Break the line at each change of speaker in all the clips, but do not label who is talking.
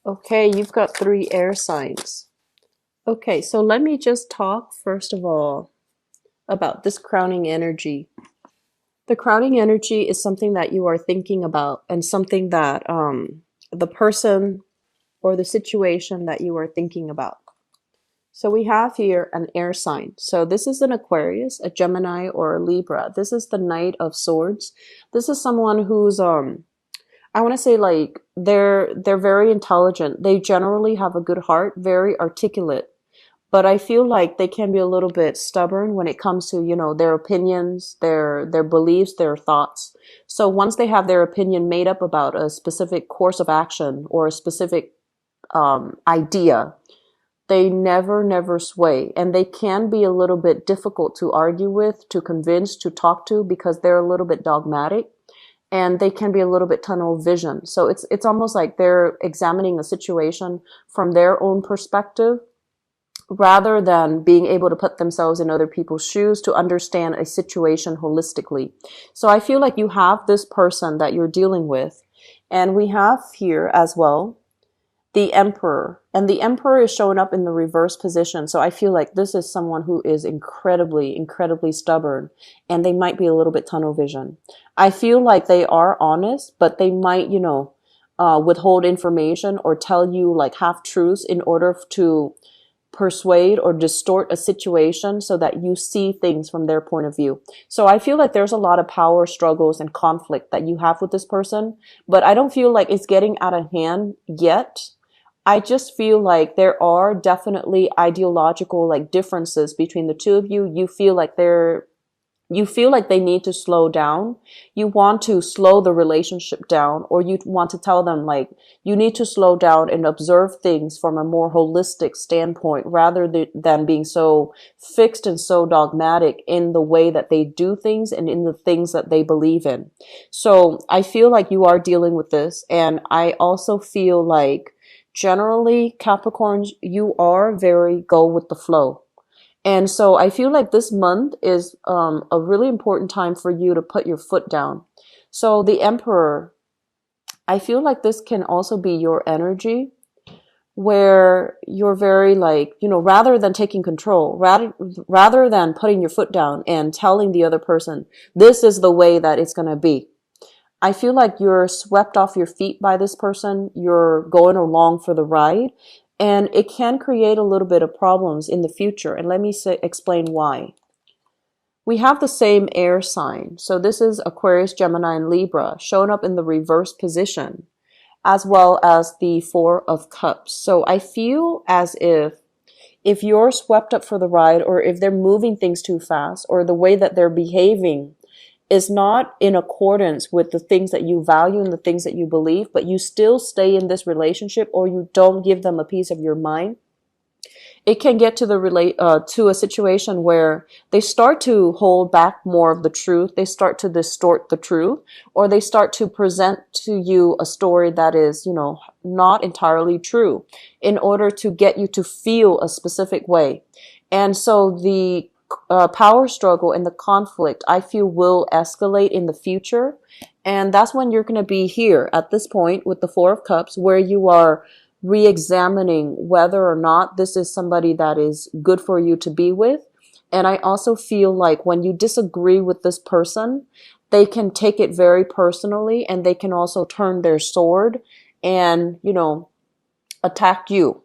Okay, you've got 3 air signs. Okay, so let me just talk first of all about this crowning energy. The crowning energy is something that you are thinking about and something that the person or the situation that you are thinking about. So we have here an air sign. So this is an Aquarius, a Gemini, or a Libra. This is the Knight of Swords. This is someone who's I want to say like they're very intelligent. They generally have a good heart, very articulate. But I feel like they can be a little bit stubborn when it comes to, their opinions, their beliefs, their thoughts. So once they have their opinion made up about a specific course of action or a specific idea, they never sway. And they can be a little bit difficult to argue with, to convince, to talk to, because they're a little bit dogmatic and they can be a little bit tunnel vision. So it's almost like they're examining a situation from their own perspective rather than being able to put themselves in other people's shoes to understand a situation holistically. So I feel like you have this person that you're dealing with, and we have here as well the Emperor, and the Emperor is showing up in the reverse position. So I feel like this is someone who is incredibly stubborn, and they might be a little bit tunnel vision. I feel like they are honest, but they might, withhold information or tell you like half truths in order to persuade or distort a situation so that you see things from their point of view. So I feel like there's a lot of power struggles and conflict that you have with this person, but I don't feel like it's getting out of hand yet. I just feel like there are definitely ideological like differences between the two of you. You feel like they need to slow down. You want to slow the relationship down, or you want to tell them like you need to slow down and observe things from a more holistic standpoint rather than being so fixed and so dogmatic in the way that they do things and in the things that they believe in. So I feel like you are dealing with this. And I also feel like generally Capricorns, you are very go with the flow. And so I feel like this month is a really important time for you to put your foot down. So the Emperor, I feel like this can also be your energy where you're very like, rather than taking control, rather than putting your foot down and telling the other person, this is the way that it's going to be. I feel like you're swept off your feet by this person. You're going along for the ride. And it can create a little bit of problems in the future. And let me explain why. We have the same air sign. So this is Aquarius, Gemini, and Libra showing up in the reverse position, as well as the Four of Cups. So I feel as if you're swept up for the ride, or if they're moving things too fast, or the way that they're behaving is not in accordance with the things that you value and the things that you believe, but you still stay in this relationship, or you don't give them a piece of your mind, it can get to to a situation where they start to hold back more of the truth. They start to distort the truth, or they start to present to you a story that is, not entirely true in order to get you to feel a specific way. And so the power struggle and the conflict, I feel, will escalate in the future. And that's when you're going to be here at this point with the Four of Cups, where you are re-examining whether or not this is somebody that is good for you to be with. And I also feel like when you disagree with this person, they can take it very personally, and they can also turn their sword and, attack you.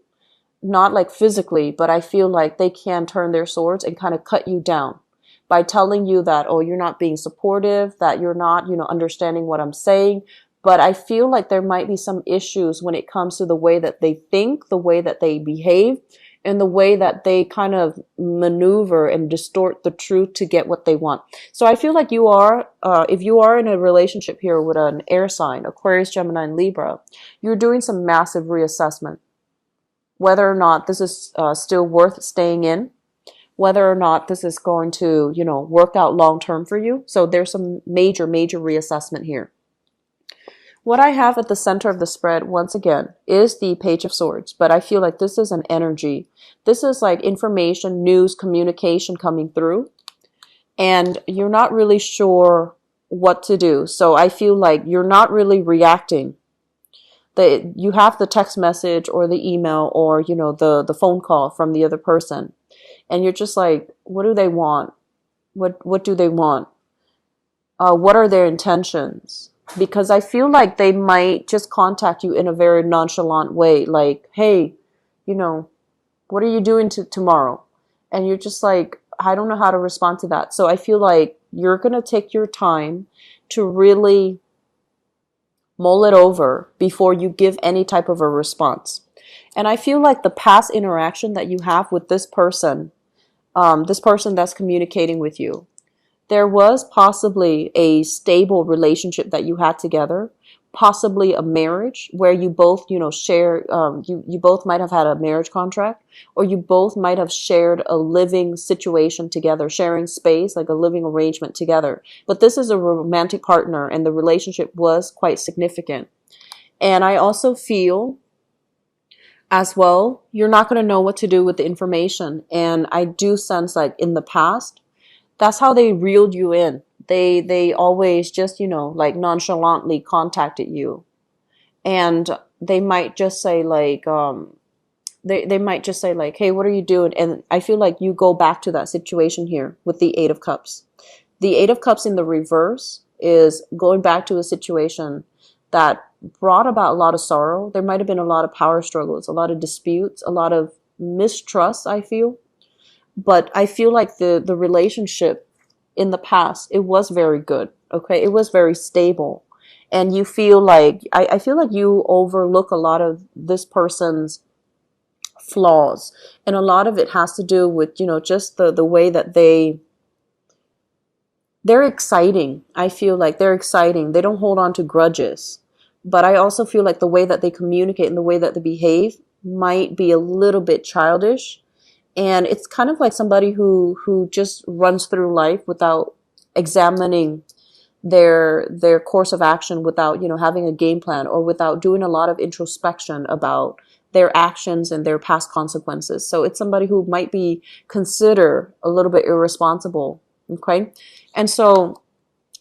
Not like physically, but I feel like they can turn their swords and kind of cut you down by telling you that, oh, you're not being supportive, that you're not, understanding what I'm saying. But I feel like there might be some issues when it comes to the way that they think, the way that they behave, and the way that they kind of maneuver and distort the truth to get what they want. So I feel like you are, if you are in a relationship here with an air sign, Aquarius, Gemini, and Libra, you're doing some massive reassessment. Whether or not this is still worth staying in, whether or not this is going to, work out long term for you. So there's some major reassessment here. What I have at the center of the spread, once again, is the Page of Swords. But I feel like this is an energy. This is like information, news, communication coming through. And you're not really sure what to do. So I feel like you're not really reacting. you have the text message or the email or, you know, the phone call from the other person. And you're just like, what do they want? What do they want? What are their intentions? Because I feel like they might just contact you in a very nonchalant way, like, hey, you know, what are you doing tomorrow? And you're just like, I don't know how to respond to that. So I feel like you're going to take your time to really mull it over before you give any type of a response. And I feel like the past interaction that you have with this person that's communicating with you, there was possibly a stable relationship that you had together, possibly a marriage where you both, you know, share, you both might have had a marriage contract, or you both might have shared a living situation together, sharing space, like a living arrangement together. But this is a romantic partner and the relationship was quite significant. And I also feel as well, you're not going to know what to do with the information. And I do sense like in the past, that's how they reeled you in. They always just, you know, like nonchalantly contacted you. And they might just say like, they might just say like, hey, what are you doing? And I feel like you go back to that situation here with the Eight of Cups. The Eight of Cups in the reverse is going back to a situation that brought about a lot of sorrow. There might have been a lot of power struggles, a lot of disputes, a lot of mistrust, I feel. But I feel like the relationship in the past, it was very good. Okay. It was very stable. And you feel like, I feel like you overlook a lot of this person's flaws. And a lot of it has to do with, you know, just the way that they're exciting. I feel like they're exciting. They don't hold on to grudges. But I also feel like the way that they communicate and the way that they behave might be a little bit childish. And it's kind of like somebody who just runs through life without examining their course of action, without, you know, having a game plan, or without doing a lot of introspection about their actions and their past consequences. So it's somebody who might be considered a little bit irresponsible. Okay. And so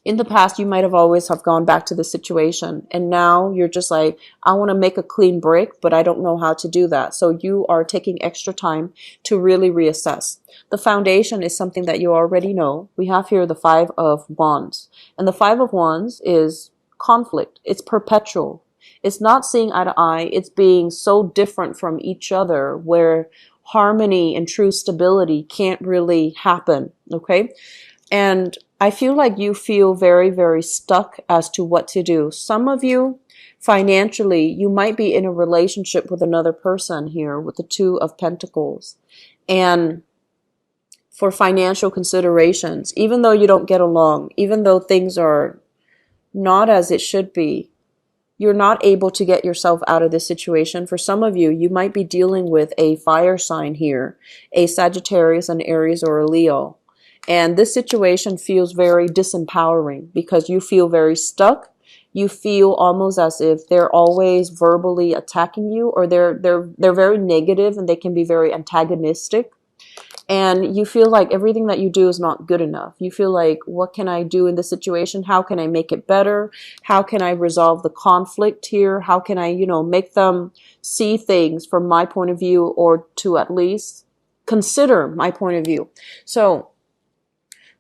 in the past, you might have always have gone back to the situation. And now you're just like, I want to make a clean break, but I don't know how to do that. So you are taking extra time to really reassess. The foundation is something that you already know. We have here the Five of Wands. And the Five of Wands is conflict. It's perpetual. It's not seeing eye to eye. It's being so different from each other where harmony and true stability can't really happen. Okay. And I feel like you feel very, very stuck as to what to do. Some of you, financially, you might be in a relationship with another person here with the Two of Pentacles. And for financial considerations, even though you don't get along, even though things are not as it should be, you're not able to get yourself out of this situation. For some of you, you might be dealing with a fire sign here, a Sagittarius, an Aries, or a Leo. And this situation feels very disempowering because you feel very stuck. You feel almost as if they're always verbally attacking you, or they're very negative and they can be very antagonistic. And you feel like everything that you do is not good enough. You feel like, what can I do in this situation? How can I make it better? How can I resolve the conflict here? How can I, you know, make them see things from my point of view, or to at least consider my point of view? So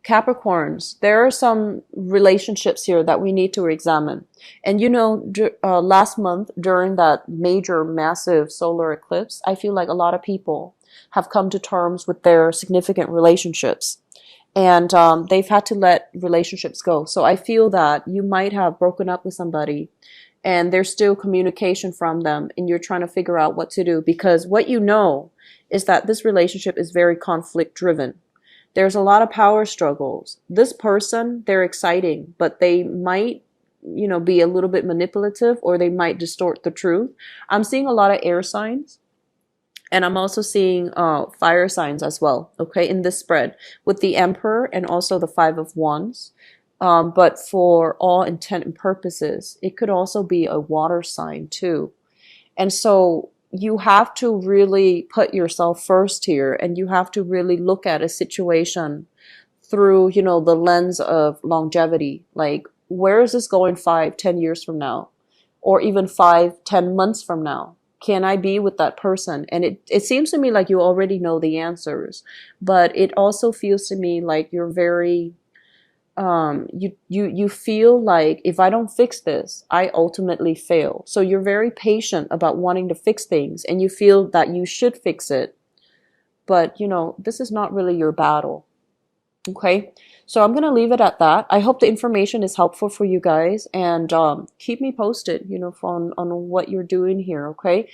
Capricorns, there are some relationships here that we need to examine. And you know, last month during that major, massive solar eclipse, I feel like a lot of people have come to terms with their significant relationships. And they've had to let relationships go. So I feel that you might have broken up with somebody and there's still communication from them and you're trying to figure out what to do. Because what you know is that this relationship is very conflict driven. There's a lot of power struggles. This person, they're exciting, but they might, you know, be a little bit manipulative, or they might distort the truth. I'm seeing a lot of air signs, and I'm also seeing fire signs as well, okay, in this spread with the Emperor and also the Five of Wands. But for all intent and purposes, it could also be a water sign too. And so you have to really put yourself first here, and you have to really look at a situation through, you know, the lens of longevity. Like, where is this going 5, 10 years from now? or even 5, 10 months from now? Can I be with that person? And it seems to me like you already know the answers, but it also feels to me like you're very you feel like if I don't fix this, I ultimately fail. So you're very patient about wanting to fix things, and you feel that you should fix it. But this is not really your battle. Okay, so I'm gonna leave it at that. I hope the information is helpful for you guys, and keep me posted, on what you're doing here. Okay.